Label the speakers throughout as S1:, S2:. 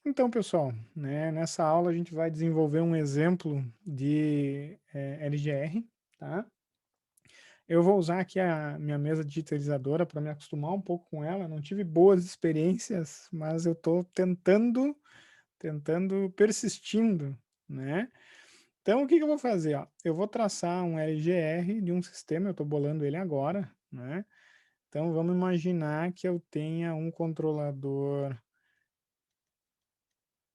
S1: Então, pessoal, né, nessa aula a gente vai desenvolver um exemplo de LGR, tá? Eu vou usar aqui a minha mesa digitalizadora para me acostumar um pouco com ela. Não tive boas experiências, mas eu estou tentando, persistindo, né? Então, o que que eu vou fazer? Ó? Eu vou traçar um LGR de um sistema, eu estou bolando ele agora, né? Então, vamos imaginar que eu tenha um controlador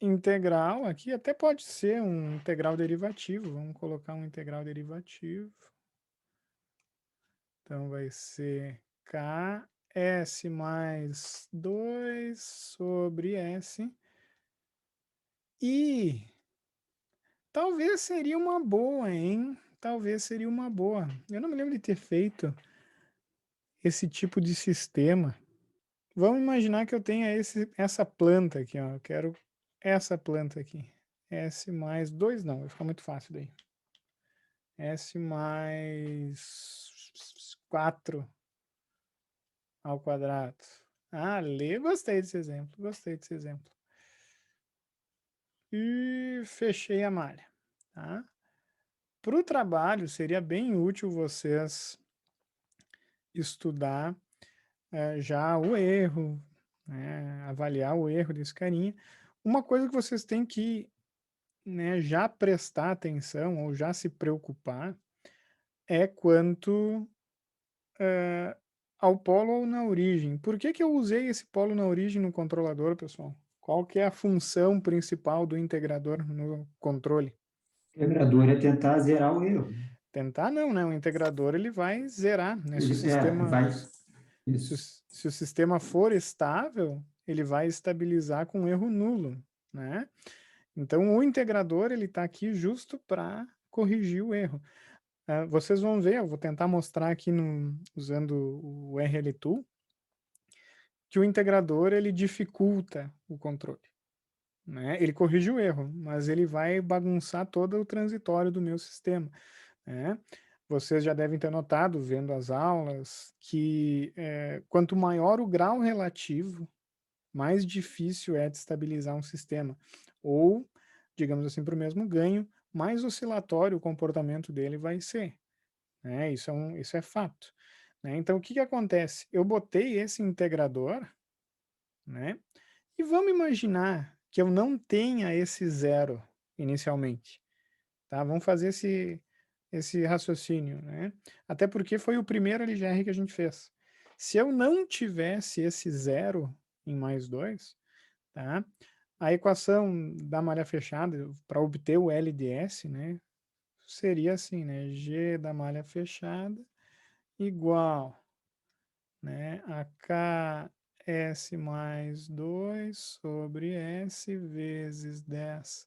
S1: integral aqui, até pode ser um integral derivativo. Vamos colocar um integral derivativo. Então, vai ser Ks mais 2 sobre S. E talvez seria uma boa, hein? Talvez seria uma boa. Eu não me lembro de ter feito esse tipo de sistema. Vamos imaginar que eu tenha essa planta aqui, ó. Eu quero essa planta aqui. S mais 2 não, vai ficar muito fácil daí. S mais 4 ao quadrado. Ah, gostei desse exemplo, gostei desse exemplo. E fechei a malha, tá? Para o trabalho, seria bem útil vocês estudar já o erro, né, avaliar o erro desse carinha. Uma coisa que vocês têm que, né, já prestar atenção ou já se preocupar é quanto ao polo ou na origem. Por que que eu usei esse polo na origem no controlador, pessoal? Qual que é a função principal do integrador no controle?
S2: O integrador é tentar zerar o erro.
S1: Tentar não, né? O integrador ele vai zerar, né? Se o sistema,
S2: Vai, isso.
S1: se o sistema for estável, ele vai estabilizar com erro nulo, né? Então o integrador ele está aqui justo para corrigir o erro. Vocês vão ver, eu vou tentar mostrar aqui usando o RLTool, que o integrador ele dificulta o controle, né? Ele corrige o erro, mas ele vai bagunçar todo o transitório do meu sistema, né? Vocês já devem ter notado, vendo as aulas, que quanto maior o grau relativo, mais difícil é de estabilizar um sistema. Ou, digamos assim, para o mesmo ganho, mais oscilatório o comportamento dele vai ser, né? Isso é fato, né? Então, o que que acontece? Eu botei esse integrador, né? E vamos imaginar que eu não tenha esse zero inicialmente, tá? Vamos fazer esse raciocínio, né? Até porque foi o primeiro LGR que a gente fez. Se eu não tivesse esse zero em mais 2, tá? A equação da malha fechada para obter o LDS, né? Seria assim, né? G da malha fechada igual, né? A Ks mais 2 sobre S vezes 10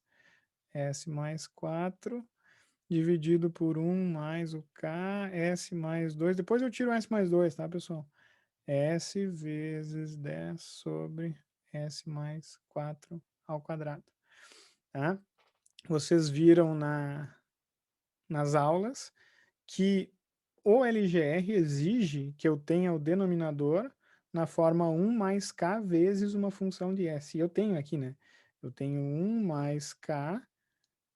S1: S mais 4 dividido por 1 mais o K, S mais 2. Depois eu tiro S mais 2, tá, pessoal? S vezes 10 sobre S mais 4 ao quadrado, tá? Vocês viram nas aulas que o LGR exige que eu tenha o denominador na forma 1 mais K vezes uma função de S. E eu tenho aqui, né? Eu tenho 1 mais K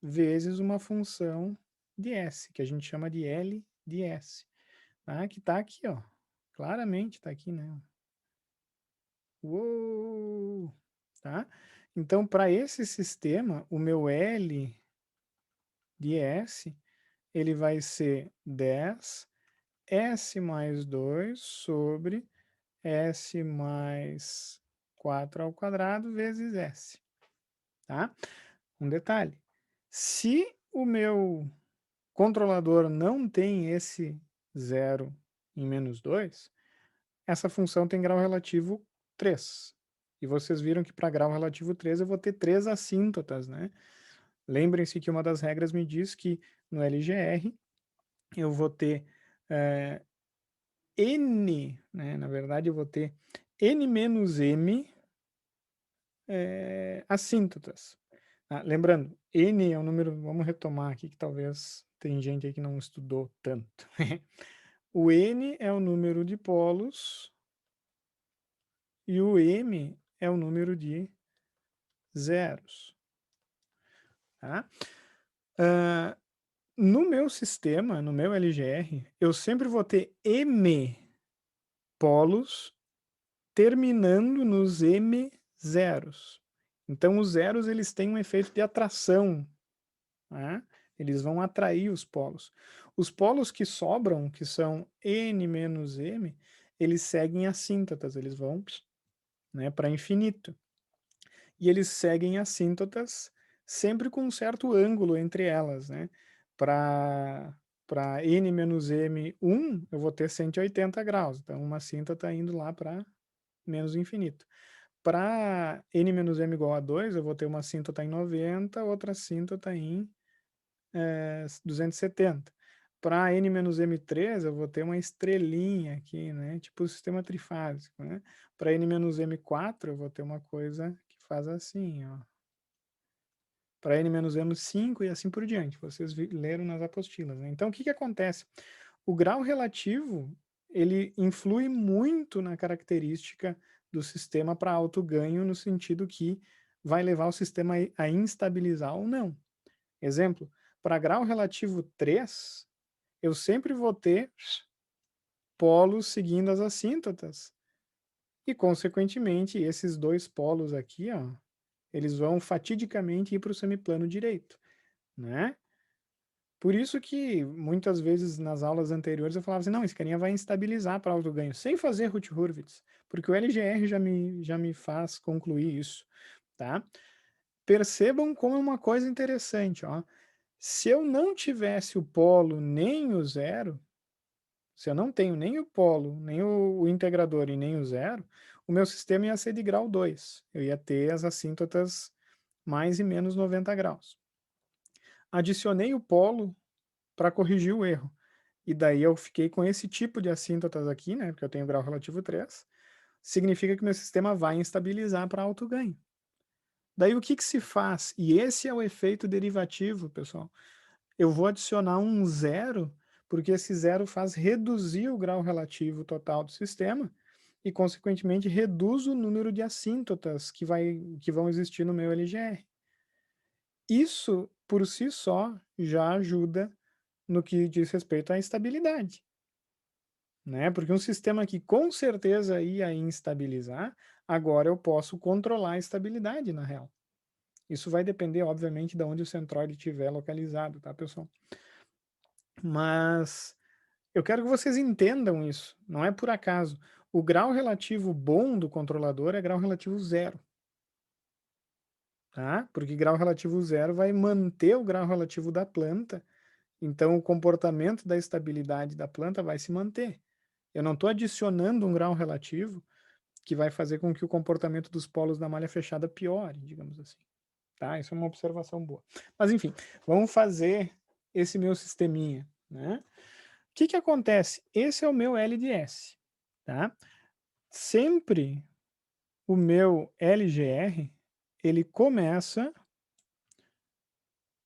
S1: vezes uma função de S, que a gente chama de L de S, tá? Que tá aqui, ó. Claramente tá aqui, né? Uou! Tá? Então, para esse sistema, o meu L de S, ele vai ser 10 S mais 2 sobre S mais 4 ao quadrado vezes S, tá? Um detalhe, se o meu controlador não tem esse zero em menos 2, essa função tem grau relativo 3. E vocês viram que para grau relativo 3 eu vou ter 3 assíntotas, né? Lembrem-se que uma das regras me diz que no LGR eu vou ter N, né? Na verdade eu vou ter N menos M assíntotas. Lembrando, N é um número, vamos retomar aqui que talvez tem gente aí que não estudou tanto. O N é o número de polos e o M é o número de zeros. Tá? No meu sistema, no meu LGR, eu sempre vou ter M polos terminando nos M zeros. Então, os zeros eles têm um efeito de atração, né? Eles vão atrair os polos. Os polos que sobram, que são N menos M, eles seguem assíntotas, eles vão, né, para infinito. E eles seguem assíntotas sempre com um certo ângulo entre elas, né? Para N menos M1, eu vou ter 180 graus. Então, uma assíntota indo lá para menos infinito. Para N menos M igual a 2, eu vou ter uma assíntota em 90, outra assíntota em 270. Para N menos M3, eu vou ter uma estrelinha aqui, né? Tipo o sistema trifásico, né? Para N menos M4, eu vou ter uma coisa que faz assim, ó. Para N menos M5 e assim por diante. Vocês leram nas apostilas, né? Então, o que que acontece? O grau relativo, ele influi muito na característica do sistema para alto ganho, no sentido que vai levar o sistema a instabilizar ou não. Exemplo, para grau relativo 3, eu sempre vou ter polos seguindo as assíntotas. E, consequentemente, esses dois polos aqui, ó, eles vão fatidicamente ir para o semiplano direito, né? Por isso que, muitas vezes, nas aulas anteriores, eu falava assim, não, esse carinha vai instabilizar para alto ganho, sem fazer Hurwitz, porque o LGR já me faz concluir isso, tá? Percebam como é uma coisa interessante, ó. Se eu não tivesse o polo nem o zero, se eu não tenho nem o polo, nem o integrador e nem o zero, o meu sistema ia ser de grau 2. Eu ia ter as assíntotas mais e menos 90 graus. Adicionei o polo para corrigir o erro. E daí eu fiquei com esse tipo de assíntotas aqui, né? Porque eu tenho grau relativo 3. Significa que meu sistema vai instabilizar para alto ganho. Daí o que que se faz? E esse é o efeito derivativo, pessoal. Eu vou adicionar um zero, porque esse zero faz reduzir o grau relativo total do sistema e, consequentemente, reduz o número de assíntotas que vão existir no meu LGR. Isso, por si só, já ajuda no que diz respeito à estabilidade, né? Porque um sistema que com certeza ia instabilizar, agora eu posso controlar a estabilidade, na real. Isso vai depender, obviamente, de onde o centroide estiver localizado, tá, pessoal? Mas eu quero que vocês entendam isso, não é por acaso. O grau relativo bom do controlador é grau relativo zero, tá? Porque grau relativo zero vai manter o grau relativo da planta, então o comportamento da estabilidade da planta vai se manter. Eu não estou adicionando um grau relativo que vai fazer com que o comportamento dos polos da malha fechada piore, digamos assim. Tá? Isso é uma observação boa. Mas enfim, vamos fazer esse meu sisteminha, né? O que que acontece? Esse é o meu LDS, tá? Sempre o meu LGR, ele começa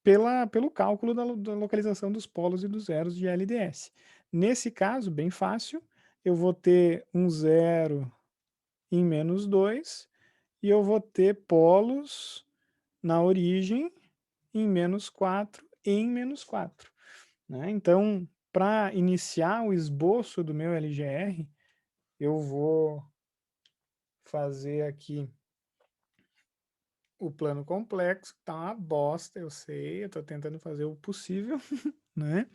S1: pelo cálculo da localização dos polos e dos zeros de LDS. Nesse caso, bem fácil, eu vou ter um zero em menos 2 e eu vou ter polos na origem em menos 4 e em menos 4. Né? Então, para iniciar o esboço do meu LGR, eu vou fazer aqui o plano complexo, tá uma bosta, eu sei, eu estou tentando fazer o possível, né?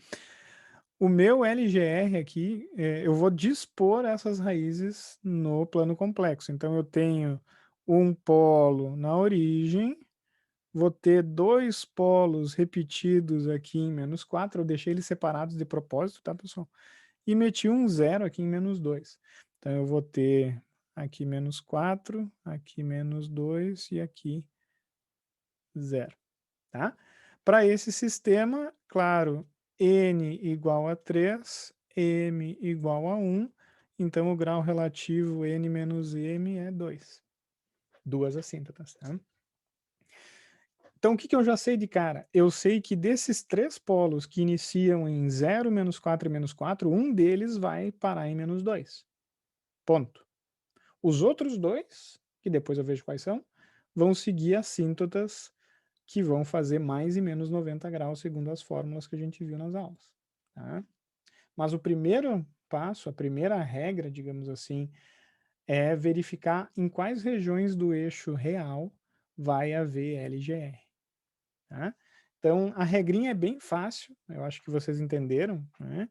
S1: O meu LGR aqui, eu vou dispor essas raízes no plano complexo. Então, eu tenho um polo na origem, vou ter dois polos repetidos aqui em menos 4, eu deixei eles separados de propósito, tá, pessoal? E meti um zero aqui em menos 2. Então, eu vou ter aqui menos 4, aqui menos 2 e aqui 0, tá? Para esse sistema, claro, n igual a 3, m igual a 1, então o grau relativo n menos m é 2. Duas assíntotas, tá? Então, o que que eu já sei de cara? Eu sei que desses três polos que iniciam em 0, menos 4 e menos 4, um deles vai parar em menos 2. Ponto. Os outros dois, que depois eu vejo quais são, vão seguir assíntotas que vão fazer mais e menos 90 graus, segundo as fórmulas que a gente viu nas aulas. Tá? Mas o primeiro passo, a primeira regra, digamos assim, é verificar em quais regiões do eixo real vai haver LGR. Tá? Então, a regrinha é bem fácil, eu acho que vocês entenderam, né?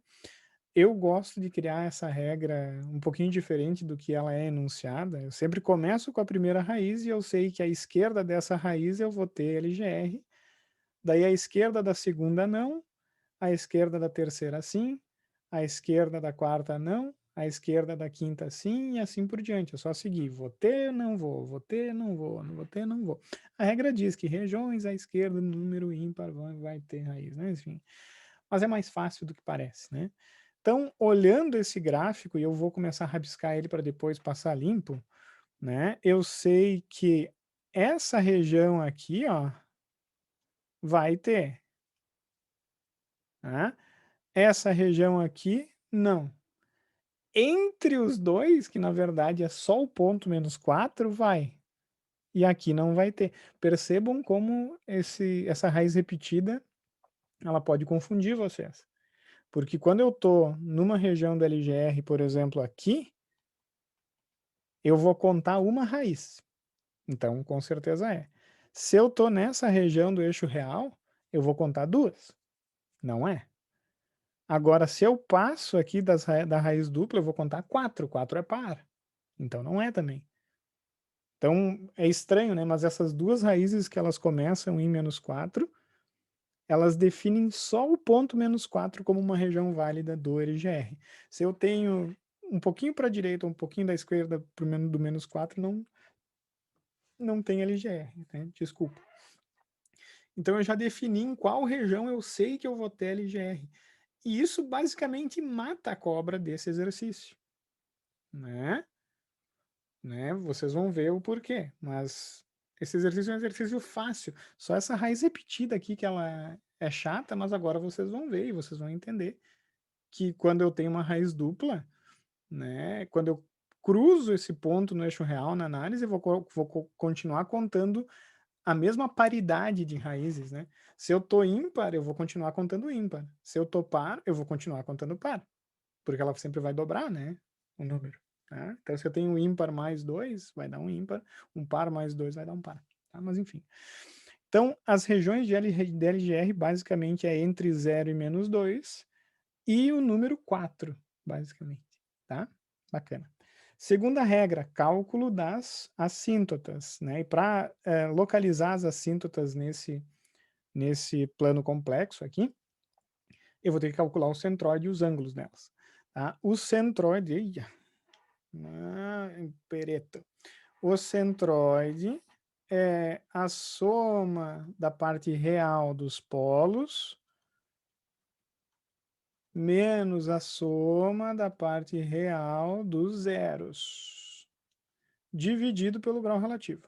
S1: Eu gosto de criar essa regra um pouquinho diferente do que ela é enunciada. Eu sempre começo com a primeira raiz e eu sei que à esquerda dessa raiz eu vou ter LGR, daí à esquerda da segunda não, à esquerda da terceira sim, à esquerda da quarta não, à esquerda da quinta sim, e assim por diante. É só seguir. Vou ter, não vou ter, não vou, não vou ter, não vou. A regra diz que regiões à esquerda do número ímpar vai ter raiz, né? Enfim. Mas é mais fácil do que parece, né? Então, olhando esse gráfico, e eu vou começar a rabiscar ele para depois passar limpo, né? Eu sei que essa região aqui, ó, vai ter. Tá? Essa região aqui, não. Entre os dois, que na verdade é só o ponto menos 4, vai. E aqui não vai ter. Percebam como essa raiz repetida, ela pode confundir vocês. Porque quando eu estou numa região da LGR, por exemplo, aqui, eu vou contar uma raiz. Então, com certeza é. Se eu estou nessa região do eixo real, eu vou contar duas. Não é. Agora, se eu passo aqui da raiz dupla, eu vou contar quatro. Quatro é par. Então, não é também. Então, é estranho, né? Mas essas duas raízes que elas começam em menos 4, elas definem só o ponto menos 4 como uma região válida do LGR. Se eu tenho um pouquinho para a direita, um pouquinho da esquerda do menos 4, não tem LGR, né? Desculpa. Então, eu já defini em qual região eu sei que eu vou ter LGR. E isso basicamente mata a cobra desse exercício, né? Vocês vão ver o porquê, mas esse exercício é um exercício fácil. Só essa raiz repetida aqui que ela é chata, mas agora vocês vão ver e vocês vão entender que quando eu tenho uma raiz dupla, né, quando eu cruzo esse ponto no eixo real na análise, eu vou continuar contando a mesma paridade de raízes, né? Se eu tô ímpar, eu vou continuar contando ímpar. Se eu tô par, eu vou continuar contando par, porque ela sempre vai dobrar, né, o número. Tá? Então, se eu tenho um ímpar mais 2, vai dar um ímpar, um par mais 2 vai dar um par. Tá? Mas, enfim. Então, as regiões de LGR basicamente é entre 0 e menos 2 e o número 4, basicamente. Tá? Bacana. Segunda regra, cálculo das assíntotas. Né? E para localizar as assíntotas nesse plano complexo aqui, eu vou ter que calcular o centroide e os ângulos delas. Tá? O centroide, Pereto. O centroide é a soma da parte real dos polos menos a soma da parte real dos zeros, dividido pelo grau relativo.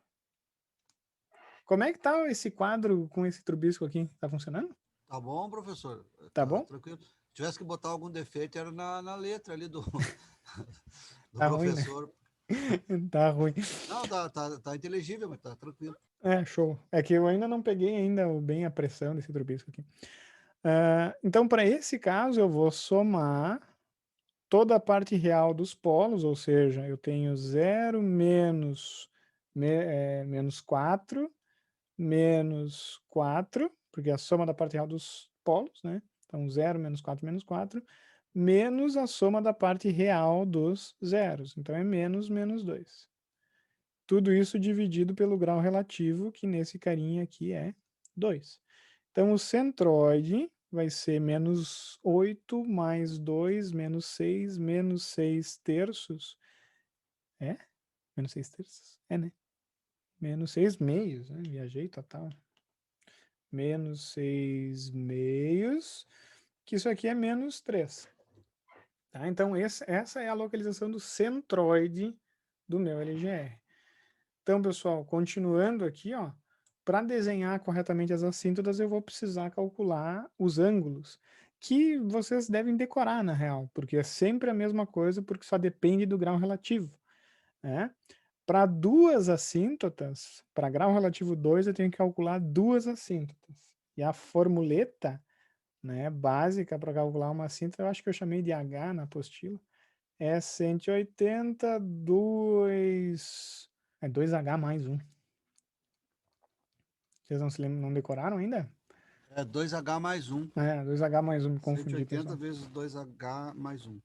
S1: Como é que tá esse quadro com esse trubisco aqui? Tá funcionando?
S3: Tá bom, professor?
S1: Tá
S3: Tá
S1: bom?
S3: tranquilo. Se tivesse que botar algum defeito, era na letra ali do, do
S1: Tá ruim, né?
S3: professor.
S1: Tá ruim.
S3: Não, tá inteligível, mas tá tranquilo.
S1: É, show. É que eu ainda não peguei ainda bem a pressão desse trubisco aqui. Então, para esse caso, eu vou somar toda a parte real dos polos, ou seja, eu tenho 0 menos 4, menos 4, porque é a soma da parte real dos polos, né? Então, 0 menos 4, menos a soma da parte real dos zeros. Então, é menos 2. Tudo isso dividido pelo grau relativo, que nesse carinha aqui é 2. Então, o centroide vai ser menos 8 mais 2, menos 6 terços. É? Menos 6 terços? É, né? Menos 6 meios, né? Viajei total. Menos 6 meios, que isso aqui é menos 3. Tá? Então, essa é a localização do centroide do meu LGR. Então, pessoal, continuando aqui, ó, para desenhar corretamente as assíntotas, eu vou precisar calcular os ângulos, que vocês devem decorar, na real, porque é sempre a mesma coisa, porque só depende do grau relativo, né? Para duas assíntotas, para grau relativo 2, eu tenho que calcular duas assíntotas. E a formuleta, né, básica para calcular uma assíntota, eu acho que eu chamei de H na apostila, é 180, 2H mais 1. Vocês não se lembram, não decoraram ainda?
S3: É 2H mais 1.
S1: 2H mais 1, me confundi,
S3: 180
S1: pessoal.
S3: vezes 2H mais 1.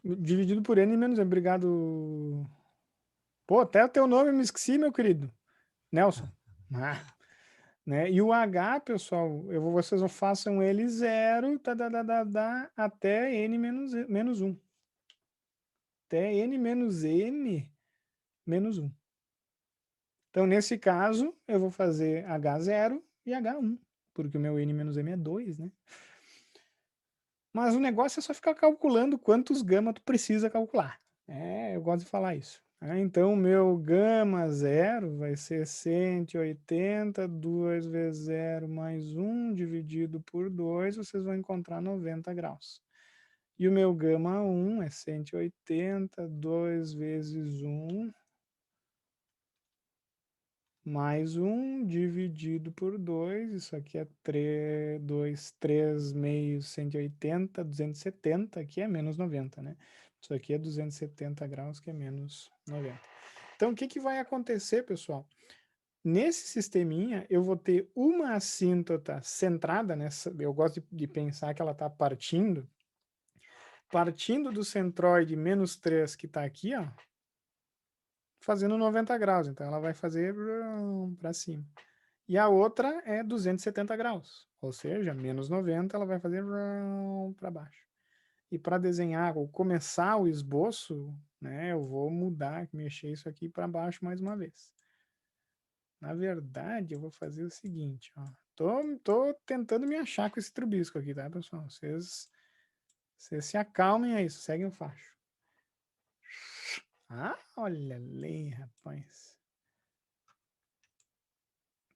S1: Dividido por N menos M. Obrigado. Pô, até o teu nome eu me esqueci, meu querido. Nelson. Né? E o H, pessoal, vocês façam ele 0 até N menos 1. Até N menos M menos 1. Então, nesse caso, eu vou fazer H0 e H1, porque o meu N menos M é 2, né? Mas o negócio é só ficar calculando quantos gama tu precisa calcular. Eu gosto de falar isso. Então, o meu gama 0 vai ser 180, 2 vezes 0 mais 1 dividido por 2, vocês vão encontrar 90 graus. E o meu gama 1 é 180, 2 vezes 1 mais 1 dividido por 2, isso aqui é 3 meios, 180, 270, aqui é menos 90, né? Isso aqui é 270 graus, que é menos 90. Então, o que vai acontecer, pessoal? Nesse sisteminha, eu vou ter uma assíntota centrada nessa, eu gosto de pensar que ela está partindo do centroide menos 3, que está aqui, ó, fazendo 90 graus. Então, ela vai fazer para cima. E a outra é 270 graus, ou seja, menos 90, ela vai fazer para baixo. E para desenhar ou começar o esboço, né, eu vou mudar, mexer isso aqui para baixo mais uma vez. Na verdade, eu vou fazer o seguinte, ó. Tô tentando me achar com esse trubisco aqui, tá, pessoal? Vocês se acalmem aí, seguem o facho. Olha ali, rapaz.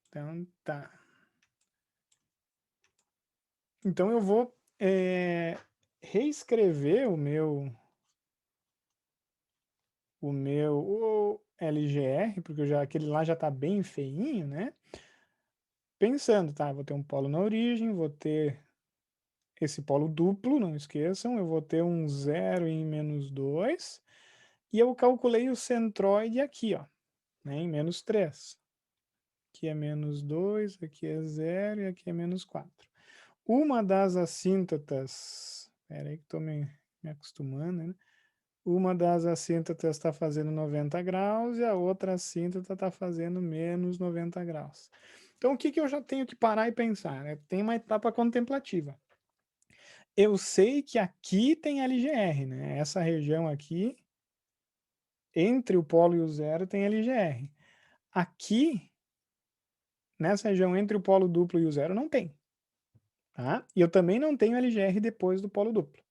S1: Então, tá. Então, eu vou reescrever o meu LGR, porque aquele lá já está bem feinho, né? Pensando, tá? Vou ter um polo na origem, vou ter esse polo duplo, não esqueçam, eu vou ter um 0 em menos 2, e eu calculei o centroide aqui, ó, né, em menos 3. Aqui é menos 2, aqui é 0 e aqui é menos 4. Uma das assíntotas, espera aí que estou me acostumando, né? Uma das assíntotas está fazendo 90 graus e a outra assíntota está fazendo menos 90 graus. Então, o que eu já tenho que parar e pensar? Tem uma etapa contemplativa. Eu sei que aqui tem LGR, né? Essa região aqui, entre o polo e o zero, tem LGR. Aqui, nessa região entre o polo duplo e o zero, não tem. Tá? E eu também não tenho LGR depois do polo duplo.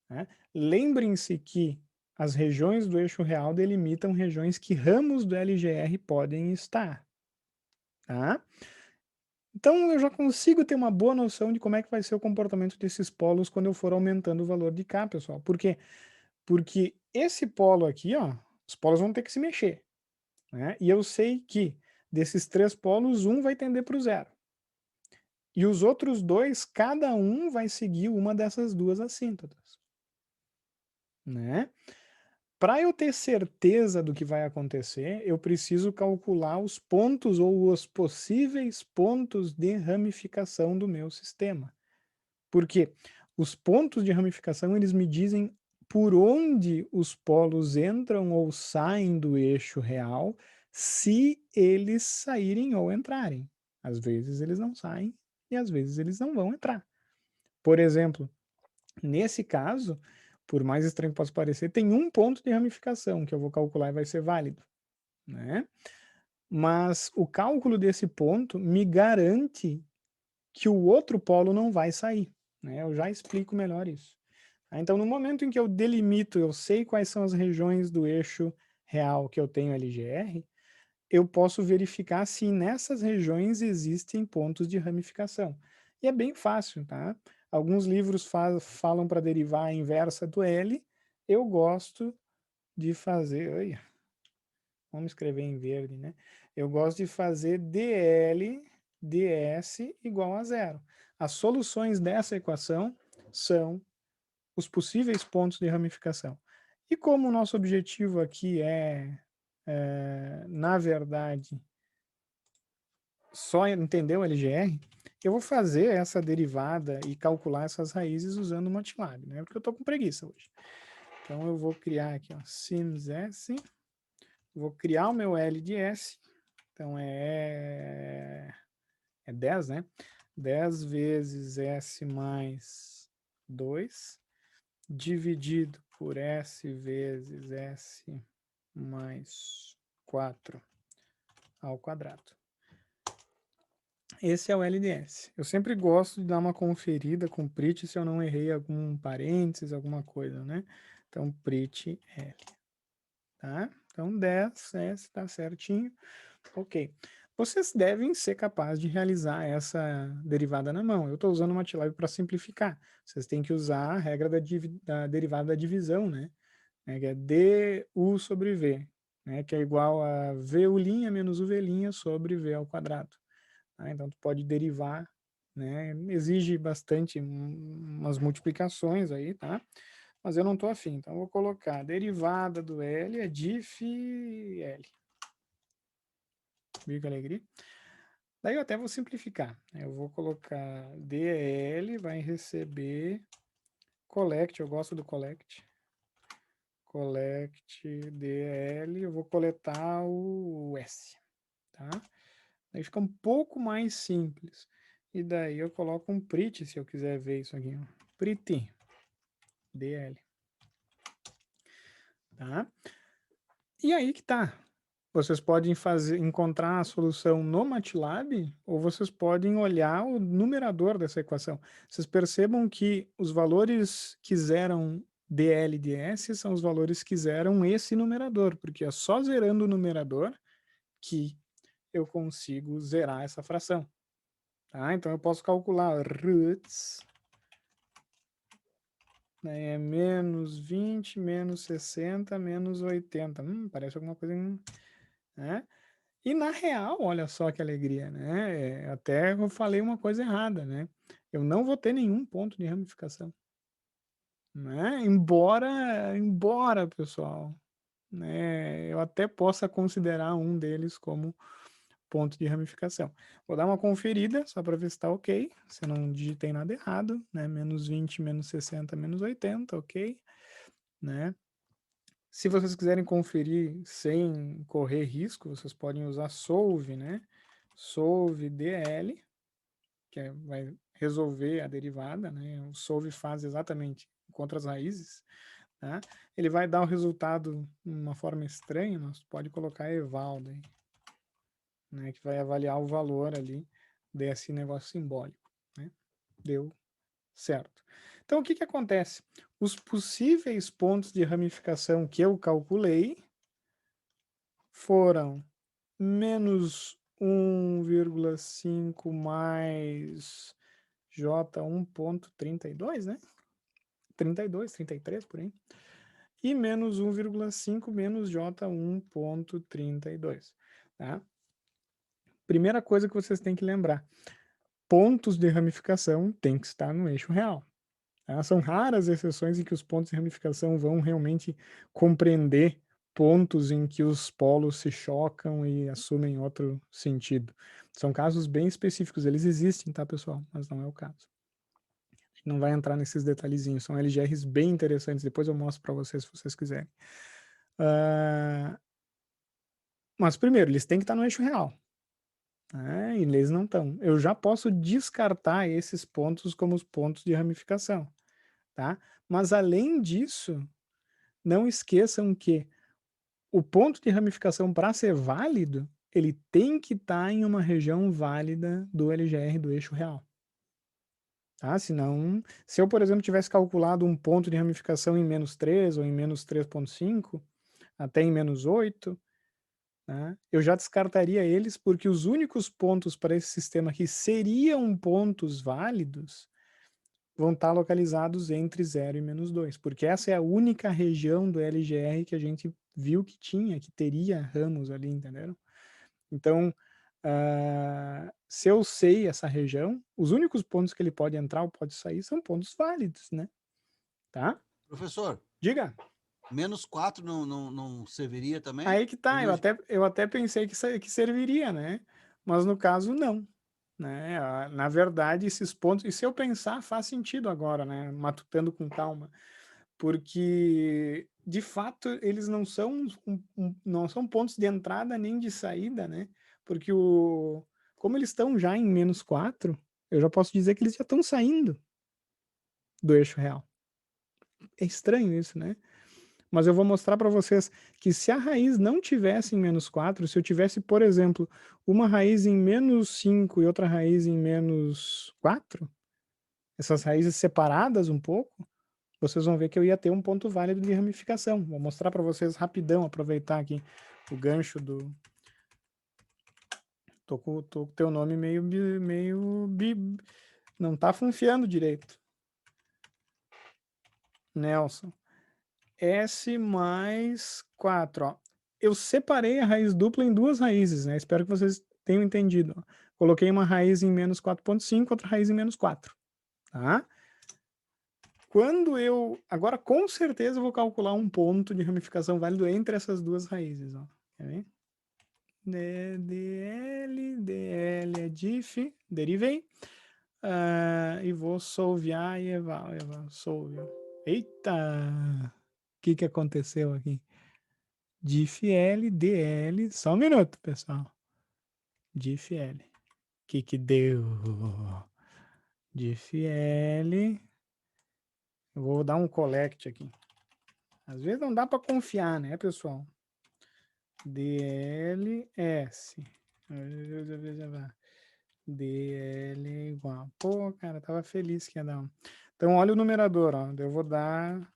S1: Né? Lembrem-se que as regiões do eixo real delimitam regiões que ramos do LGR podem estar. Tá? Então eu já consigo ter uma boa noção de como é que vai ser o comportamento desses polos quando eu for aumentando o valor de K, pessoal. Por quê? Porque esse polo aqui, ó, os polos vão ter que se mexer. Né? E eu sei que desses 3 polos, um vai tender para o zero. E os outros 2, cada um vai seguir uma dessas duas assíntotas. Né? Para eu ter certeza do que vai acontecer, eu preciso calcular os pontos ou os possíveis pontos de ramificação do meu sistema. Porque os pontos de ramificação, eles me dizem por onde os polos entram ou saem do eixo real, se eles saírem ou entrarem. Às vezes eles não saem e às vezes eles não vão entrar. Por exemplo, nesse caso, por mais estranho que possa parecer, tem um ponto de ramificação que eu vou calcular e vai ser válido, né? Mas o cálculo desse ponto me garante que o outro polo não vai sair, né? Eu já explico melhor isso. Então, no momento em que eu delimito, eu sei quais são as regiões do eixo real que eu tenho LGR, eu posso verificar se nessas regiões existem pontos de ramificação. E é bem fácil, tá? Alguns livros falam para derivar a inversa do L. Eu gosto de fazer... vamos escrever em verde, né? Eu gosto de fazer dl ds igual a zero. As soluções dessa equação são os possíveis pontos de ramificação. E como o nosso objetivo aqui na verdade, só entender o LGR, eu vou fazer essa derivada e calcular essas raízes usando o MATLAB, né? Porque eu estou com preguiça hoje. Então eu vou criar aqui, ó, sims_s, vou criar o meu L de S, então é 10, né? 10 vezes S mais 2, dividido por S vezes S mais 4 ao quadrado. Esse é o LDS. Eu sempre gosto de dar uma conferida com o PRIT se eu não errei algum parênteses, alguma coisa, né? Então, PRIT L. Tá? Então, 10, S está certinho. Ok. Vocês devem ser capazes de realizar essa derivada na mão. Eu estou usando o MATLAB para simplificar. Vocês têm que usar a regra da derivada da divisão, né? Que é du sobre v, né? Que é igual a vu' menos uv' sobre v ao quadrado. Tá? Então, tu pode derivar, né? Exige bastante umas multiplicações aí, tá? Mas eu não estou afim, então eu vou colocar a derivada do L é diff L. Viu que alegria? Daí eu até vou simplificar. Eu vou colocar DL, vai receber collect, eu gosto do collect. Collect DL, eu vou coletar o S, tá? Aí fica um pouco mais simples. E daí eu coloco um prit, se eu quiser ver isso aqui. Prit DL. Tá? E aí que tá. Vocês podem encontrar a solução no MATLAB ou vocês podem olhar o numerador dessa equação. Vocês percebam que os valores que zeram DL e DS são os valores que zeram esse numerador, porque é só zerando o numerador que eu consigo zerar essa fração. Tá? Então eu posso calcular roots, né, menos 20, menos 60, menos 80. Parece alguma coisa, né? E na real, olha só que alegria, né? Até eu falei uma coisa errada, né? Eu não vou ter nenhum ponto de ramificação, né? Embora, pessoal, né? Eu até possa considerar um deles como ponto de ramificação. Vou dar uma conferida só para ver se está ok. Se eu não digitei nada errado, né? Menos 20, menos 60, menos 80, ok, né? Se vocês quiserem conferir sem correr risco, vocês podem usar solve, né? Solve DL, que vai resolver a derivada, né? O solve faz exatamente, encontra as raízes, tá? Ele vai dar o resultado de uma forma estranha, nós pode colocar eval daí, né? Que vai avaliar o valor ali desse negócio simbólico, né? Deu certo. Então, o que que acontece? Os possíveis pontos de ramificação que eu calculei foram menos 1,5 mais J 1,32, né? 32, 33 por aí. E menos 1,5 menos J 1,32. Tá? Primeira coisa que vocês têm que lembrar. Pontos de ramificação têm que estar no eixo real. Tá? São raras exceções em que os pontos de ramificação vão realmente compreender pontos em que os polos se chocam e assumem outro sentido. São casos bem específicos, eles existem, tá, pessoal? Mas não é o caso. A gente não vai entrar nesses detalhezinhos, são LGRs bem interessantes, depois eu mostro para vocês se vocês quiserem. Mas primeiro, eles têm que estar no eixo real. Né? E eles não estão. Eu já posso descartar esses pontos como os pontos de ramificação. Tá? Mas além disso, não esqueçam que o ponto de ramificação, para ser válido, ele tem que estar em uma região válida do LGR do eixo real. Tá? Senão, se eu, por exemplo, tivesse calculado um ponto de ramificação em menos 3 ou em menos 3,5, até em menos 8, né, eu já descartaria eles, porque os únicos pontos para esse sistema que seriam pontos válidos vão estar localizados entre 0 e menos 2, porque essa é a única região do LGR que a gente viu que teria ramos ali, entenderam? Então, se eu sei essa região, os únicos pontos que ele pode entrar ou pode sair são pontos válidos, né? Tá?
S3: Professor,
S1: Diga.
S3: -4 não serviria também?
S1: Aí que tá, eu até pensei que serviria, né? Mas no caso, não. Né? Na verdade, esses pontos, e se eu pensar, faz sentido agora, né? Matutando com calma. Porque, de fato, eles não são, não são pontos de entrada nem de saída, né? Porque como eles estão já em -4, eu já posso dizer que eles já estão saindo do eixo real. É estranho isso, né? Mas eu vou mostrar para vocês que se a raiz não tivesse em -4, se eu tivesse, por exemplo, uma raiz em -5 e outra raiz em -4, essas raízes separadas um pouco, vocês vão ver que eu ia ter um ponto válido de ramificação. Vou mostrar para vocês rapidão, aproveitar aqui o gancho do... Tô com o teu nome não tá funfiando direito. Nelson. S mais 4, ó. Eu separei a raiz dupla em duas raízes, né? Espero que vocês tenham entendido. Ó. Coloquei uma raiz em -4.5, outra raiz em -4, tá? Agora, com certeza, eu vou calcular um ponto de ramificação válido entre essas duas raízes, ó. Quer ver? DL é diff, derivei. E vou solvear e solve. Eita! O que aconteceu aqui? Diff L, DL, só um minuto, pessoal. Diff L. O que deu? Diff L. Eu vou dar um collect aqui. Às vezes não dá para confiar, né, pessoal? DLS. DL igual. Pô, cara, tava feliz que ia dar um. Então, olha o numerador, ó. Eu vou dar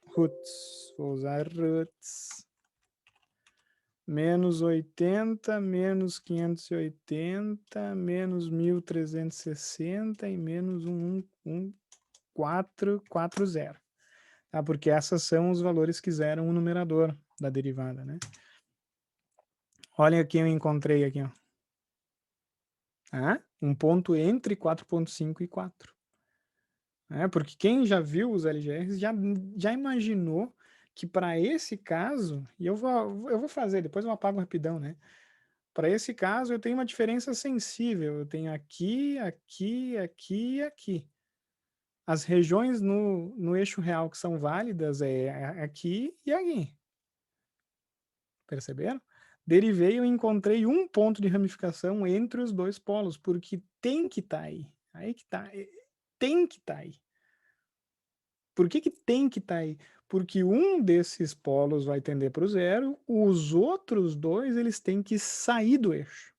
S1: roots. Vou usar roots. -80, -580, -1360 e -1440. Tá? Porque essas são os valores que zeram o numerador da derivada, né? Olhem aqui, eu encontrei aqui, ó. Um ponto entre 4.5 e 4. Porque quem já viu os LGRs já imaginou que para esse caso, e eu vou fazer, depois eu apago rapidão, né? Para esse caso, eu tenho uma diferença sensível. Eu tenho aqui, aqui, aqui e aqui. As regiões no eixo real que são válidas é aqui e aqui. Perceberam? Derivei e encontrei um ponto de ramificação entre os dois polos, porque tem que estar aí. Aí que tá. Tem que estar aí. Por que tem que estar aí? Porque um desses polos vai tender para o zero, os outros dois eles têm que sair do eixo.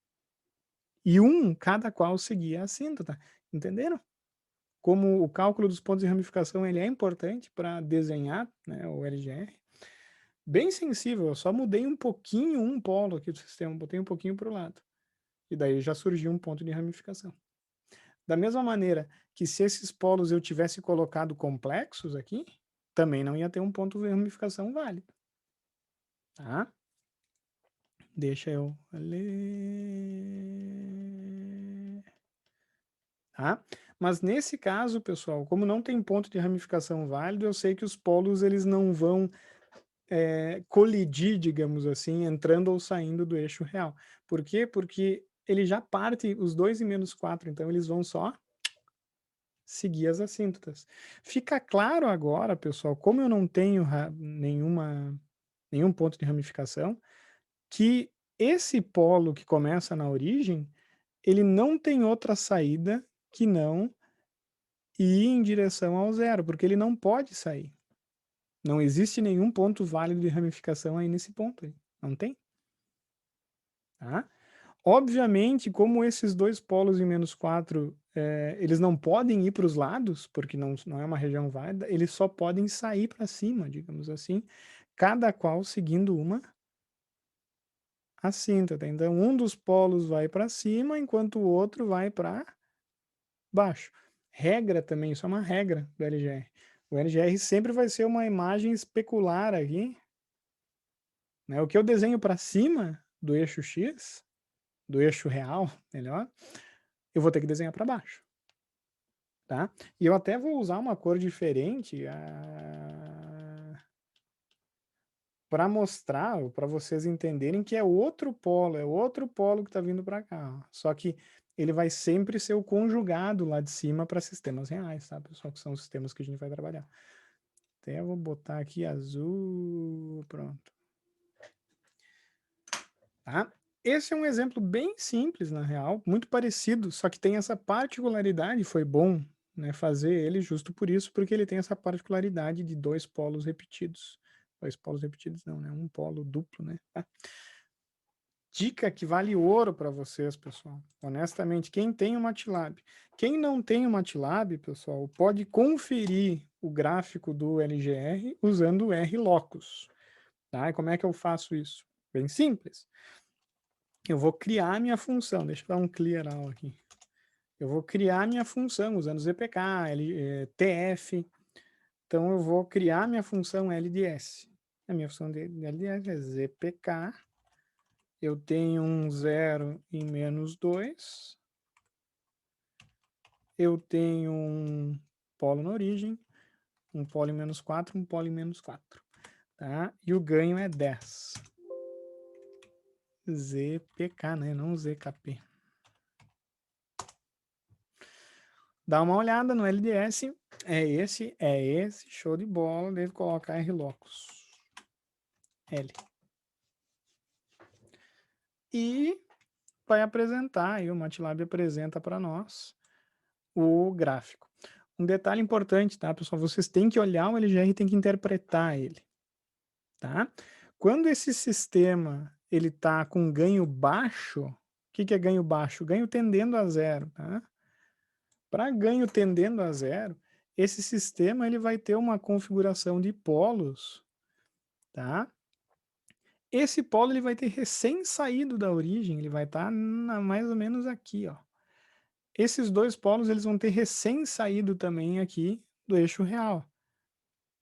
S1: E cada qual seguir a assíntota. Entenderam? Como o cálculo dos pontos de ramificação ele é importante para desenhar, né, o LGR. Bem sensível, eu só mudei um pouquinho um polo aqui do sistema, botei um pouquinho para o lado. E daí já surgiu um ponto de ramificação. Da mesma maneira que se esses polos eu tivesse colocado complexos aqui, também não ia ter um ponto de ramificação válido. Tá? Deixa eu ler. Tá? Mas nesse caso, pessoal, como não tem ponto de ramificação válido, eu sei que os polos eles não vão colidir, digamos assim, entrando ou saindo do eixo real. Por quê? Porque ele já parte os dois em -4, então eles vão só seguir as assíntotas. Fica claro agora, pessoal, como eu não tenho nenhum ponto de ramificação, que esse polo que começa na origem, ele não tem outra saída que não ir em direção ao zero, porque ele não pode sair. Não existe nenhum ponto válido de ramificação aí nesse ponto. Aí. Não tem. Tá? Obviamente, como esses dois polos em -4, eles não podem ir para os lados, porque não é uma região válida, eles só podem sair para cima, digamos assim, cada qual seguindo uma assíntota. Então, um dos polos vai para cima, enquanto o outro vai para baixo. Regra também, isso é uma regra do LGR. O LGR sempre vai ser uma imagem especular aqui. né? O que eu desenho para cima do eixo X, do eixo real, melhor, eu vou ter que desenhar para baixo, tá? E eu até vou usar uma cor diferente para mostrar, para vocês entenderem que é outro polo que está vindo para cá. Ó. Só que ele vai sempre ser o conjugado lá de cima para sistemas reais, tá, pessoal? Que são os sistemas que a gente vai trabalhar. Até vou botar aqui azul, pronto. Tá? Esse é um exemplo bem simples, na real, muito parecido, só que tem essa particularidade, foi bom, né, fazer ele justo por isso, porque ele tem essa particularidade de dois polos repetidos. Dois polos repetidos não, né? Um polo duplo, né? Tá? Dica que vale ouro para vocês, pessoal. Honestamente, quem tem o MATLAB. Quem não tem o MATLAB, pessoal, pode conferir o gráfico do LGR usando o RLocus. Tá? E como é que eu faço isso? Bem simples. Eu vou criar minha função. Deixa eu dar um clear all aqui. Eu vou criar minha função usando ZPK, TF. Então, eu vou criar minha função LDS. A minha função de LDS é ZPK. Eu tenho um 0 em menos 2. Eu tenho um polo na origem, um polo em menos 4, um polo em menos 4. Tá? E o ganho é 10. ZPK, né? Não ZKP. Dá uma olhada no LDS. É esse. Show de bola. Devo colocar RLocus. L. E vai apresentar, aí o MATLAB apresenta para nós o gráfico. Um detalhe importante, tá, pessoal? Vocês têm que olhar o LGR e tem que interpretar ele, tá? Quando esse sistema ele tá com ganho baixo, o que é ganho baixo? Ganho tendendo a zero, tá? Para ganho tendendo a zero, esse sistema ele vai ter uma configuração de polos, tá? Esse polo ele vai ter recém saído da origem, ele vai estar mais ou menos aqui, ó. Esses dois polos eles vão ter recém saído também aqui do eixo real,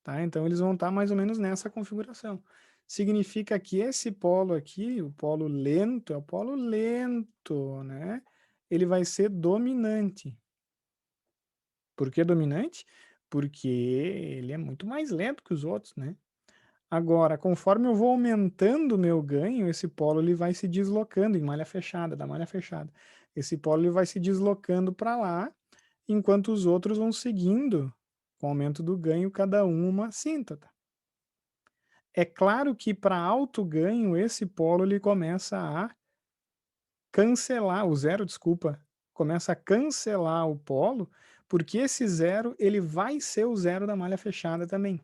S1: tá? Então eles vão estar mais ou menos nessa configuração. Significa que esse polo aqui, o polo lento, é o polo lento, né? Ele vai ser dominante. Por que dominante? Porque ele é muito mais lento que os outros, né? Agora, conforme eu vou aumentando o meu ganho, esse polo ele vai se deslocando em malha fechada, da malha fechada. Esse polo ele vai se deslocando para lá, enquanto os outros vão seguindo, com o aumento do ganho, cada um uma assíntota. É claro que para alto ganho, esse polo ele começa a cancelar, o zero, desculpa, começa a cancelar o polo, porque esse zero ele vai ser o zero da malha fechada também.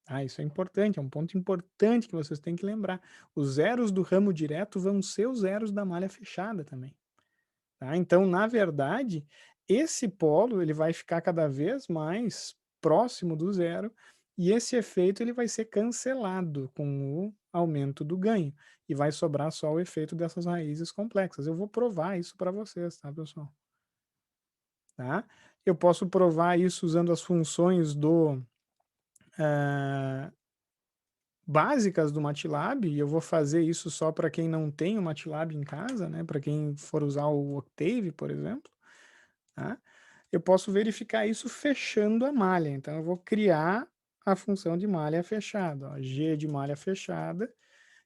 S1: Ah, isso é importante, é um ponto importante que vocês têm que lembrar. Os zeros do ramo direto vão ser os zeros da malha fechada também. Tá? Então, na verdade, esse polo ele vai ficar cada vez mais próximo do zero e esse efeito ele vai ser cancelado com o aumento do ganho e vai sobrar só o efeito dessas raízes complexas. Eu vou provar isso para vocês, tá, pessoal? Tá? Eu posso provar isso usando as funções básicas do MATLAB, e eu vou fazer isso só para quem não tem o MATLAB em casa, né? Para quem for usar o Octave, por exemplo, tá? Eu posso verificar isso fechando a malha. Então, eu vou criar a função de malha fechada, ó, G de malha fechada,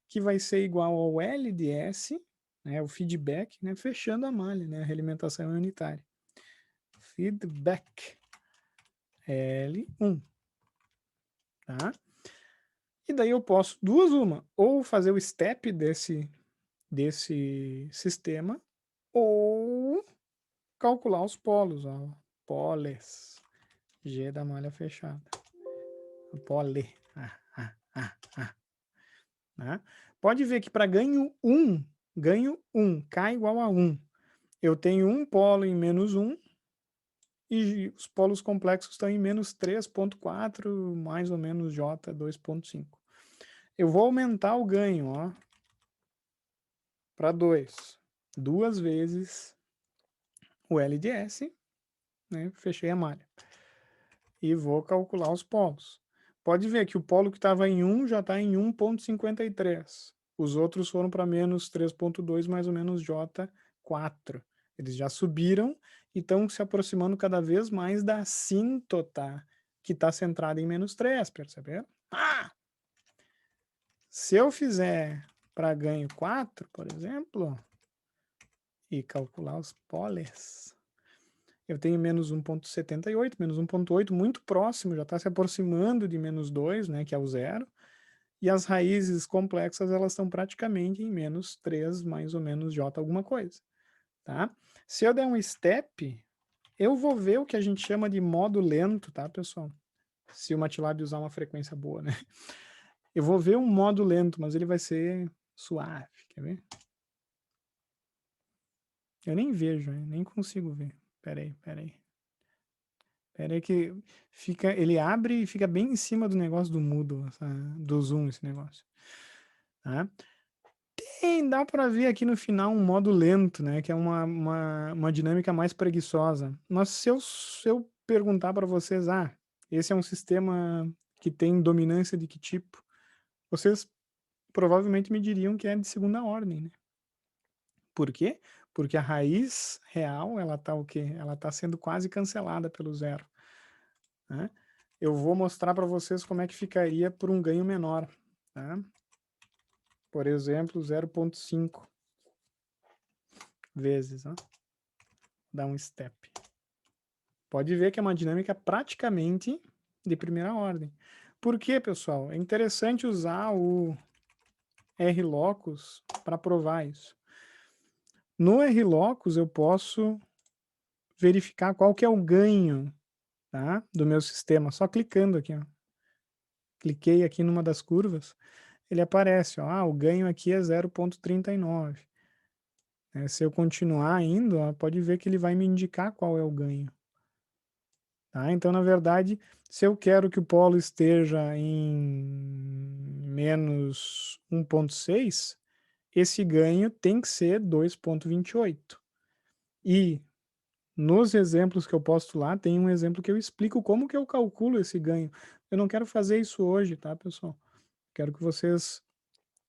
S1: que vai ser igual ao LDS, né, o feedback, né, fechando a malha, né, a realimentação unitária. Feedback L1, tá? E daí eu posso, ou fazer o step desse sistema, ou calcular os polos, ó, poles, G da malha fechada. Pole. Né? Pode ver que para ganho 1, K igual a 1. Eu tenho um polo em menos 1 e os polos complexos estão em menos 3,4, mais ou menos J 2,5. Eu vou aumentar o ganho, ó, para 2. 2 vezes o LDS, né? Fechei a malha. E vou calcular os polos. Pode ver que o polo que estava em 1 já está em 1,53. Os outros foram para menos 3,2, mais ou menos J4. Eles já subiram e estão se aproximando cada vez mais da assíntota, que está centrada em menos 3, perceberam? Se eu fizer para ganho 4, por exemplo, e calcular os poles, eu tenho menos 1,78, menos 1,8, muito próximo, já está se aproximando de menos 2, né, que é o zero. E as raízes complexas, elas estão praticamente em menos 3, mais ou menos J alguma coisa. Tá? Se eu der um step, eu vou ver o que a gente chama de modo lento, tá, pessoal? Se o MATLAB usar uma frequência boa, né? Eu vou ver um modo lento, mas ele vai ser suave, quer ver? Eu nem vejo, nem consigo ver. Peraí. Peraí que ele abre e fica bem em cima do negócio do Moodle, do Zoom, esse negócio. Tá? Dá para ver aqui no final um modo lento, né? Que é uma dinâmica mais preguiçosa. Mas se eu perguntar para vocês, esse é um sistema que tem dominância de que tipo? Vocês provavelmente me diriam que é de segunda ordem, né? Por quê? Porque a raiz real, ela tá o quê? Ela tá sendo quase cancelada pelo zero, né? Eu vou mostrar para vocês como é que ficaria por um ganho menor, tá? Por exemplo, 0,5 vezes, ó. Dá um step. Pode ver que é uma dinâmica praticamente de primeira ordem. Por quê, pessoal? É interessante usar o RLocus para provar isso. No RLocus eu posso verificar qual que é o ganho, tá, do meu sistema, só clicando aqui. Ó. Cliquei aqui numa das curvas, ele aparece, ó, o ganho aqui é 0,39. Se eu continuar indo, ó, pode ver que ele vai me indicar qual é o ganho. Tá? Então, na verdade, se eu quero que o polo esteja em menos 1,6, esse ganho tem que ser 2,28. E nos exemplos que eu posto lá, tem um exemplo que eu explico como que eu calculo esse ganho. Eu não quero fazer isso hoje, tá, pessoal? Quero que vocês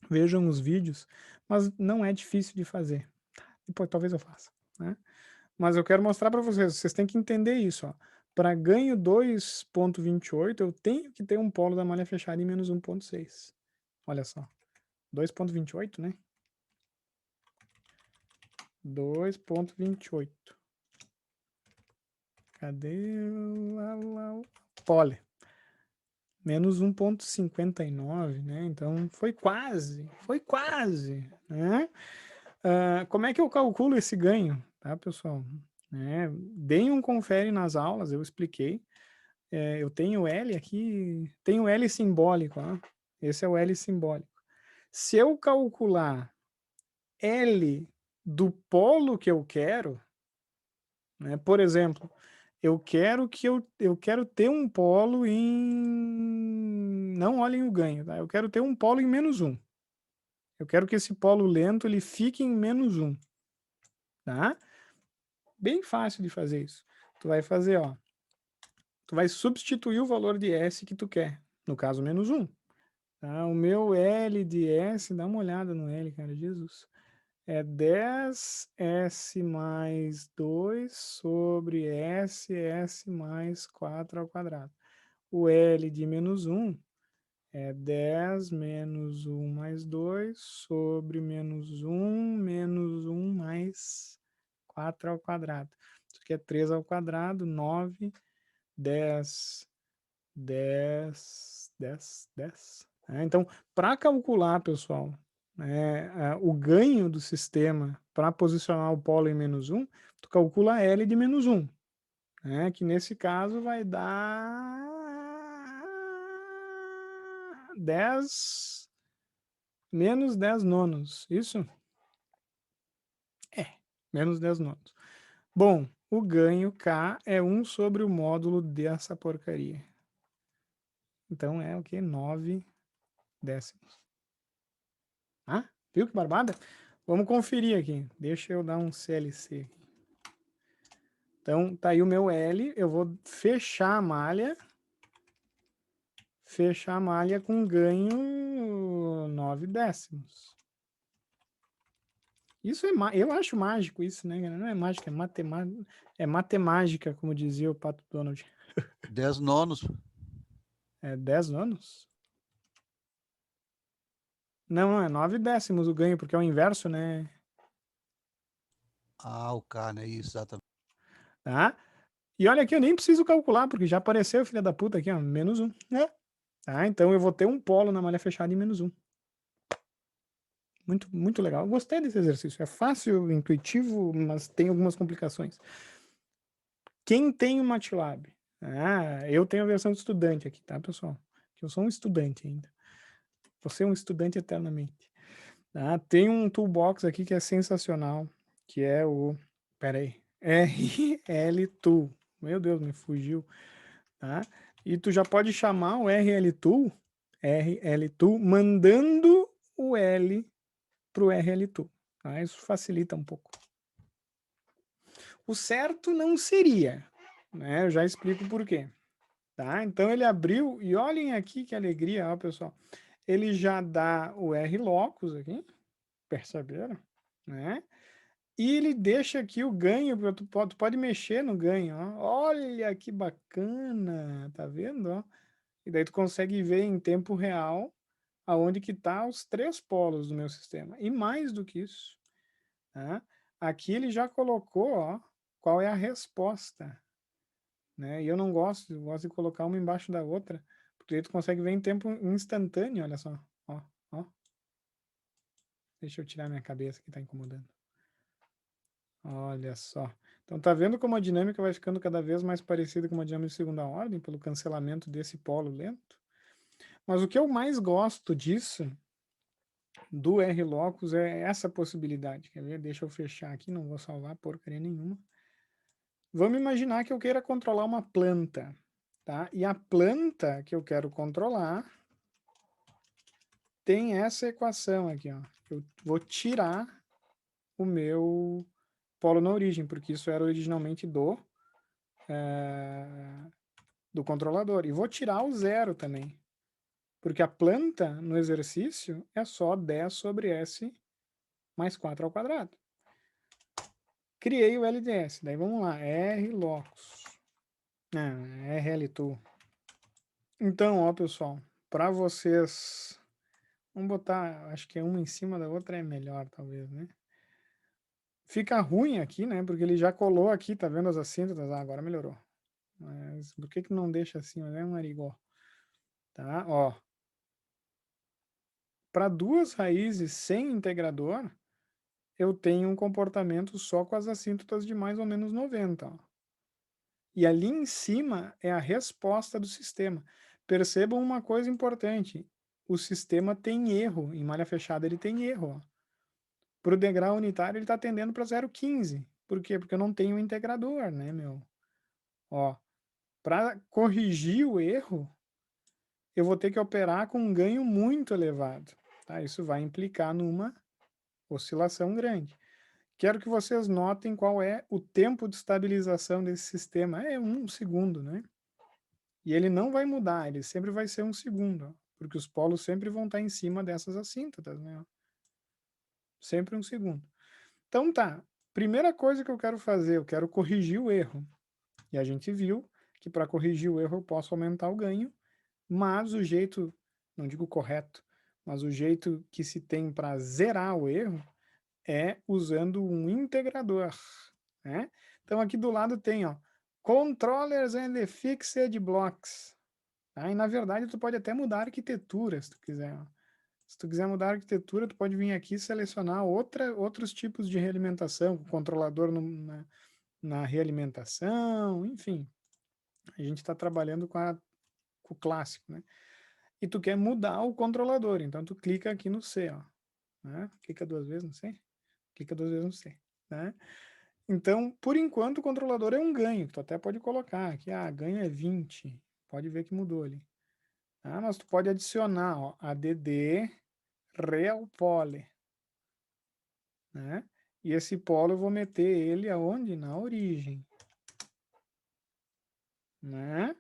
S1: vejam os vídeos, mas não é difícil de fazer. Depois talvez eu faça, né? Mas eu quero mostrar para vocês têm que entender isso, ó. Para ganho 2,28, eu tenho que ter um polo da malha fechada em menos 1,6. Olha só. 2,28, né? 2,28. Cadê o pole? Menos 1,59, né? Então foi quase, né? Como é que eu calculo esse ganho, tá, pessoal? Deem um confere nas aulas, eu expliquei. Eu tenho L aqui, tenho L simbólico, ó. Esse é o L simbólico. Se eu calcular L do polo que eu quero, né, por exemplo, eu quero ter um polo em... Não olhem o ganho, tá? Eu quero ter um polo em menos 1. Eu quero que esse polo lento ele fique em menos 1. Tá? Bem fácil de fazer isso. Tu vai fazer, ó. Tu vai substituir o valor de S que tu quer. No caso, menos 1. Tá? O meu L de S, dá uma olhada no L, cara, Jesus. É 10S mais 2 sobre S mais 4 ao quadrado. O L de menos 1 é 10 menos 1 mais 2 sobre menos 1 mais 4 ao quadrado. Isso aqui é 3 ao quadrado, 9, 10, 10, 10, 10. Então, para calcular, pessoal, o ganho do sistema para posicionar o polo em menos 1, tu calcula L de menos 1, que nesse caso vai dar 10, menos 10 nonos, isso? Menos 10 nonos. Bom, o ganho K é 1 sobre o módulo dessa porcaria. Então é o que? 9 décimos. Viu que barbada? Vamos conferir aqui. Deixa eu dar um CLC aqui. Então, tá aí o meu L. Eu vou fechar a malha. fechar a malha com ganho 9 décimos. Isso eu acho mágico isso, né? Não é mágica, é matemática, como dizia o Pato Donald.
S3: 10 nonos.
S1: É 10 anos? Não, é 9 décimos o ganho, porque é o inverso, né?
S3: Ah, o K, né? Isso, exatamente.
S1: Tá? E olha aqui, eu nem preciso calcular, porque já apareceu, filha da puta, aqui, ó, -1. Né? Tá? Então eu vou ter um polo na malha fechada em -1. Muito, muito legal. Eu gostei desse exercício. É fácil, intuitivo, mas tem algumas complicações. Quem tem o MATLAB? Eu tenho a versão de estudante aqui, tá, pessoal? Que eu sou um estudante ainda. Você é um estudante eternamente. Tá? Tem um toolbox aqui que é sensacional, que é o... Pera aí. RL Tool. Meu Deus, me fugiu. Tá? E tu já pode chamar o RL Tool mandando o L para o RL Tool. Tá? Isso facilita um pouco. O certo não seria, né? Eu já explico por quê. Tá? Então ele abriu, e olhem aqui que alegria, ó, pessoal. Ele já dá o R-locus aqui, perceberam? Né? E ele deixa aqui o ganho, tu pode mexer no ganho, ó. Olha que bacana, tá vendo? Ó? E daí tu consegue ver em tempo real aonde que tá os 3 polos do meu sistema. E mais do que isso, tá? Aqui ele já colocou, ó, qual é a resposta, né? E eu não gosto, eu gosto de colocar uma embaixo da outra, porque aí tu consegue ver em tempo instantâneo, olha só, ó, ó. Deixa eu tirar minha cabeça que tá incomodando. Olha só. Então tá vendo como a dinâmica vai ficando cada vez mais parecida com uma dinâmica de segunda ordem, pelo cancelamento desse polo lento? Mas o que eu mais gosto disso, do R-locus, é essa possibilidade. Quer ver? Deixa eu fechar aqui, não vou salvar porcaria nenhuma. Vamos imaginar que eu queira controlar uma planta, tá? E a planta que eu quero controlar tem essa equação aqui, ó. Eu vou tirar o meu polo na origem, porque isso era originalmente do controlador. E vou tirar o zero também, porque a planta no exercício é só 10 sobre S mais 4 ao quadrado. Criei o LDS, daí vamos lá, R-locus. RL-tool. Então, ó, pessoal, para vocês, vamos botar, acho que é uma em cima da outra é melhor, talvez, né? Fica ruim aqui, né? Porque ele já colou aqui, tá vendo as assíntotas? Ah, agora melhorou. Mas por que não deixa assim? Mas é um arigó. Tá? Ó. Para 2 raízes sem integrador, eu tenho um comportamento só com as assíntotas de mais ou menos 90. Ó. E ali em cima é a resposta do sistema. Percebam uma coisa importante. O sistema tem erro. Em malha fechada ele tem erro. Para o degrau unitário ele está tendendo para 0,15. Por quê? Porque eu não tenho integrador, né, meu? Ó, para corrigir o erro, eu vou ter que operar com um ganho muito elevado. Tá? Isso vai implicar numa oscilação grande. Quero que vocês notem qual é o tempo de estabilização desse sistema. É 1 segundo, né? E ele não vai mudar, ele sempre vai ser 1 segundo, ó, porque os polos sempre vão estar em cima dessas assíntotas, né? Sempre 1 segundo. Então tá, primeira coisa que eu quero fazer, eu quero corrigir o erro. E a gente viu que para corrigir o erro eu posso aumentar o ganho, mas o jeito, não digo correto, mas o jeito que se tem para zerar o erro é usando um integrador, né? Então aqui do lado tem, ó, Controllers and Fixed Blocks. Tá? E na verdade tu pode até mudar a arquitetura se tu quiser. Ó. Se tu quiser mudar a arquitetura, tu pode vir aqui e selecionar outros tipos de realimentação, o controlador na realimentação, enfim. A gente está trabalhando com o clássico, né? E tu quer mudar o controlador, então tu clica aqui no C, ó. Né? Clica 2 vezes no C. Clica 2 vezes no C. Né? Então, por enquanto, o controlador é um ganho, que tu até pode colocar aqui, ganho é 20. Pode ver que mudou ali. Tá? Mas tu pode adicionar, ó, ADD Real Poly. Né? E esse polo eu vou meter ele aonde? Na origem. Né?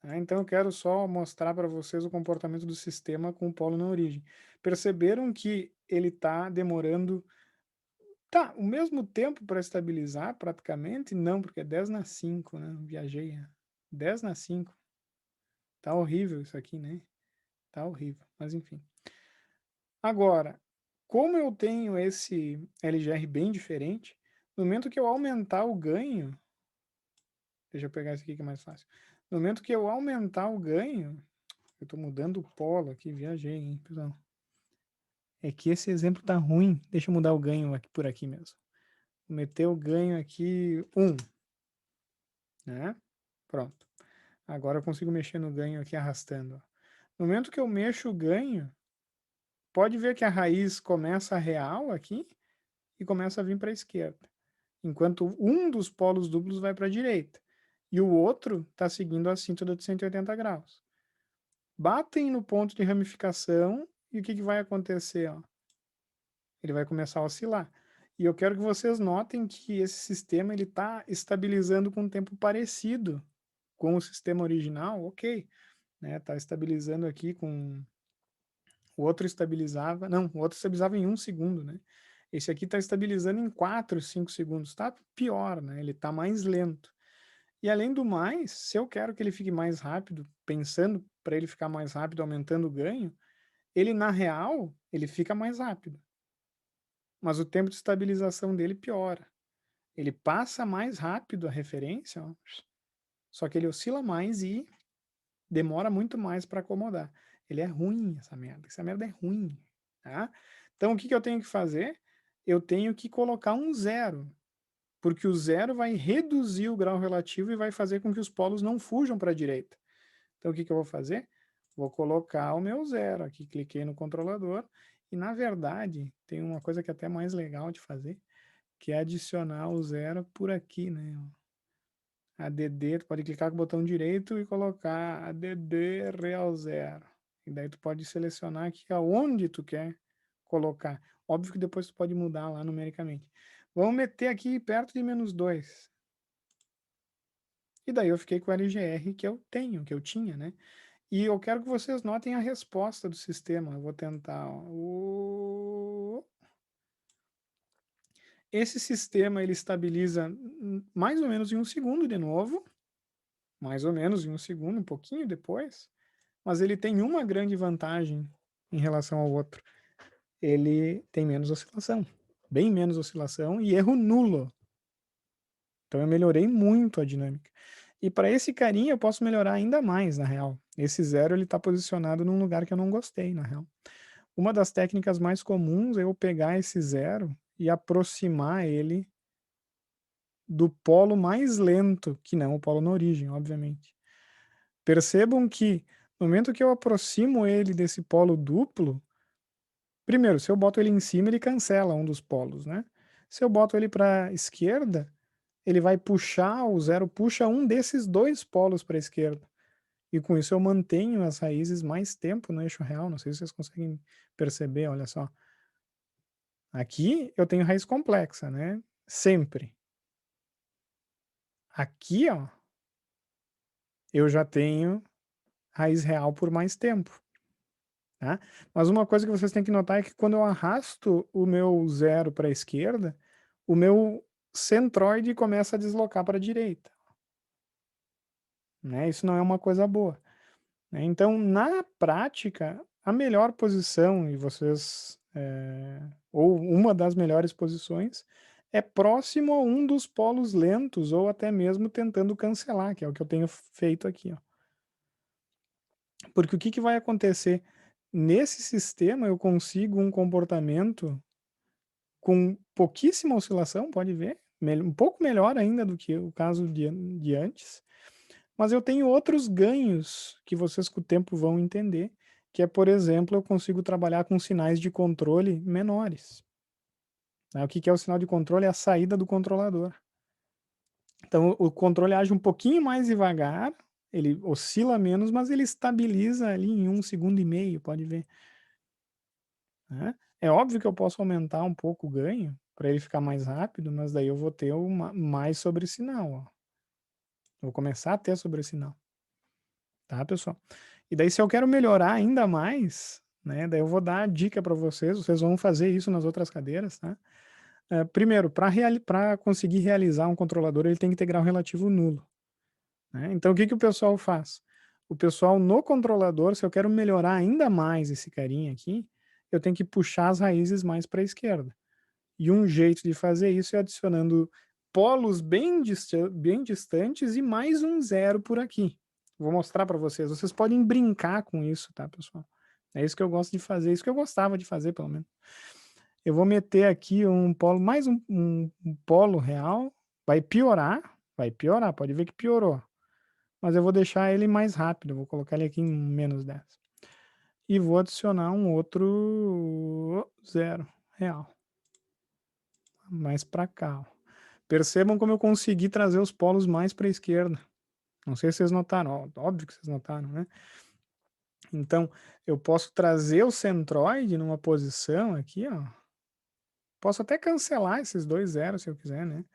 S1: Então eu quero só mostrar para vocês o comportamento do sistema com o polo na origem. Perceberam que ele está demorando o mesmo tempo para estabilizar praticamente? Não, porque é 10/5, né? Viajei. 10/5. Tá horrível isso aqui, né? Tá horrível, mas enfim. Agora, como eu tenho esse LGR bem diferente, no momento que eu aumentar o ganho, deixa eu pegar esse aqui que é mais fácil. No momento que eu aumentar o ganho, eu estou mudando o polo aqui, viajei, hein, pessoal. É que esse exemplo tá ruim. Deixa eu mudar o ganho aqui por aqui mesmo. Vou meter o ganho aqui 1, né? Pronto. Agora eu consigo mexer no ganho aqui arrastando. No momento que eu mexo o ganho, pode ver que a raiz começa real aqui e começa a vir para a esquerda. Enquanto um dos polos duplos vai para a direita. E o outro está seguindo a assintoda de 180 graus. Batem no ponto de ramificação e o que vai acontecer? Ó? Ele vai começar a oscilar. E eu quero que vocês notem que esse sistema está estabilizando com um tempo parecido com o sistema original, ok. Tá estabilizando aqui com... O outro estabilizava... Não, o outro estabilizava em 1 segundo, né? Esse aqui está estabilizando em 4, 5 segundos. Está pior, né? Ele está mais lento. E além do mais, se eu quero que ele fique mais rápido, pensando para ele ficar mais rápido, aumentando o ganho, ele na real, ele fica mais rápido. Mas o tempo de estabilização dele piora. Ele passa mais rápido a referência, ó, só que ele oscila mais e demora muito mais para acomodar. Ele é ruim, essa merda. Essa merda é ruim. Tá? Então, o que eu tenho que fazer? Eu tenho que colocar um zero, porque o zero vai reduzir o grau relativo e vai fazer com que os polos não fujam para a direita. Então, o que eu vou fazer? Vou colocar o meu zero aqui, cliquei no controlador, e na verdade, tem uma coisa que é até mais legal de fazer, que é adicionar o zero por aqui, né? ADD, tu pode clicar com o botão direito e colocar ADD real zero. E daí tu pode selecionar aqui aonde tu quer colocar. Óbvio que depois tu pode mudar lá numericamente. Vamos meter aqui perto de -2. E daí eu fiquei com o LGR que eu tenho, que eu tinha, né? E eu quero que vocês notem a resposta do sistema. Eu vou tentar... Esse sistema ele estabiliza mais ou menos em 1 segundo de novo. Mais ou menos em 1 segundo, um pouquinho depois. Mas ele tem uma grande vantagem em relação ao outro. Ele tem menos oscilação. Bem menos oscilação e erro nulo. Então eu melhorei muito a dinâmica. E para esse carinha eu posso melhorar ainda mais, na real. Esse zero ele está posicionado num lugar que eu não gostei, na real. Uma das técnicas mais comuns é eu pegar esse zero e aproximar ele do polo mais lento, que não o polo na origem, obviamente. Percebam que no momento que eu aproximo ele desse polo duplo, primeiro, se eu boto ele em cima, ele cancela um dos polos, né? Se eu boto ele para a esquerda, ele vai puxar, o zero puxa um desses dois polos para a esquerda. E com isso eu mantenho as raízes mais tempo no eixo real. Não sei se vocês conseguem perceber, olha só. Aqui eu tenho raiz complexa, né? Sempre. Aqui, ó, eu já tenho raiz real por mais tempo. Tá? Mas uma coisa que vocês têm que notar é que quando eu arrasto o meu zero para a esquerda, o meu centroide começa a deslocar para a direita. Né? Isso não é uma coisa boa. Né? Então, na prática, a melhor posição, e vocês, ou uma das melhores posições, é próximo a um dos polos lentos, ou até mesmo tentando cancelar, que é o que eu tenho feito aqui. Ó. Porque o que vai acontecer? Nesse sistema, eu consigo um comportamento com pouquíssima oscilação, pode ver, um pouco melhor ainda do que o caso de antes, mas eu tenho outros ganhos que vocês com o tempo vão entender, que é, por exemplo, eu consigo trabalhar com sinais de controle menores. O que é o sinal de controle? É a saída do controlador. Então, o controle age um pouquinho mais devagar, ele oscila menos, mas ele estabiliza ali em 1,5 segundos, pode ver. Né? É óbvio que eu posso aumentar um pouco o ganho para ele ficar mais rápido, mas daí eu vou ter mais sobressinal. Ó. Eu vou começar a ter sobressinal. tá, pessoal? E daí, se eu quero melhorar ainda mais, né, daí eu vou dar a dica para vocês vão fazer isso nas outras cadeiras, tá? Primeiro, para conseguir realizar um controlador, ele tem que ter grau relativo nulo, né? Então, o que que o pessoal faz? O pessoal no controlador, se eu quero melhorar ainda mais esse carinha aqui, eu tenho que puxar as raízes mais para a esquerda. E um jeito de fazer isso é adicionando polos bem distantes e mais um zero por aqui. Vou mostrar para vocês. Vocês podem brincar com isso, tá, pessoal? É isso que eu gosto de fazer, isso que eu gostava de fazer, pelo menos. Eu vou meter aqui um polo, mais um polo real. Vai piorar, pode ver que piorou. Mas eu vou deixar ele mais rápido, vou colocar ele aqui em -10. E vou adicionar um outro zero real. Mais para cá, ó. Percebam como eu consegui trazer os polos mais para a esquerda. Não sei se vocês notaram, ó, óbvio que vocês notaram, né? Então, eu posso trazer o centroide numa posição aqui, ó. Posso até cancelar esses dois zeros se eu quiser, né?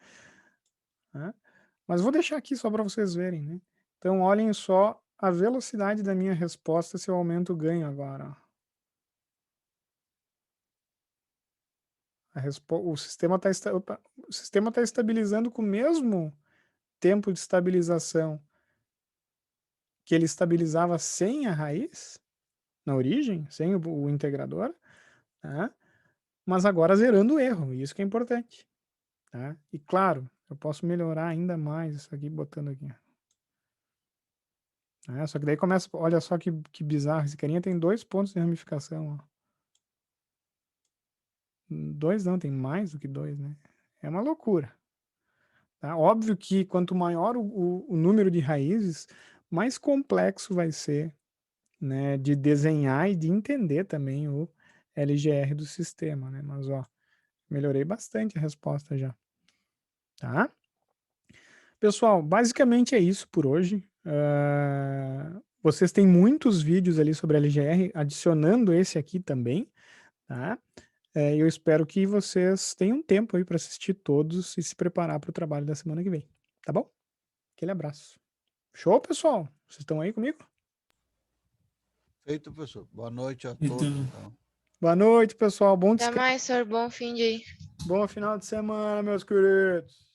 S1: Mas vou deixar aqui só para vocês verem, né? Então, olhem só a velocidade da minha resposta se eu aumento o ganho agora, ó. O sistema está estabilizando com o mesmo tempo de estabilização que ele estabilizava sem a raiz, na origem, sem o integrador, tá? Mas agora zerando o erro, isso que é importante. Tá? E claro, eu posso melhorar ainda mais isso aqui, botando aqui. Só que daí começa, olha só que bizarro, esse carinha tem 2 pontos de ramificação. Ó. 2 não, tem mais do que 2, né? É uma loucura. Tá? Óbvio que quanto maior o número de raízes, mais complexo vai ser, né, de desenhar e de entender também o LGR do sistema, né? Mas, ó, melhorei bastante a resposta já. Tá? Pessoal, basicamente é isso por hoje. Vocês têm muitos vídeos ali sobre LGR, adicionando esse aqui também, tá? Eu espero que vocês tenham tempo aí para assistir todos e se preparar para o trabalho da semana que vem, tá bom? Aquele abraço. Show, pessoal? Vocês estão aí comigo?
S3: Feito, professor. Boa noite a
S2: Então.
S3: todos, então.
S1: Boa noite, pessoal. Bom
S4: Até
S1: descanso.
S4: mais, senhor. Bom fim de.
S1: Bom final de semana, meus queridos.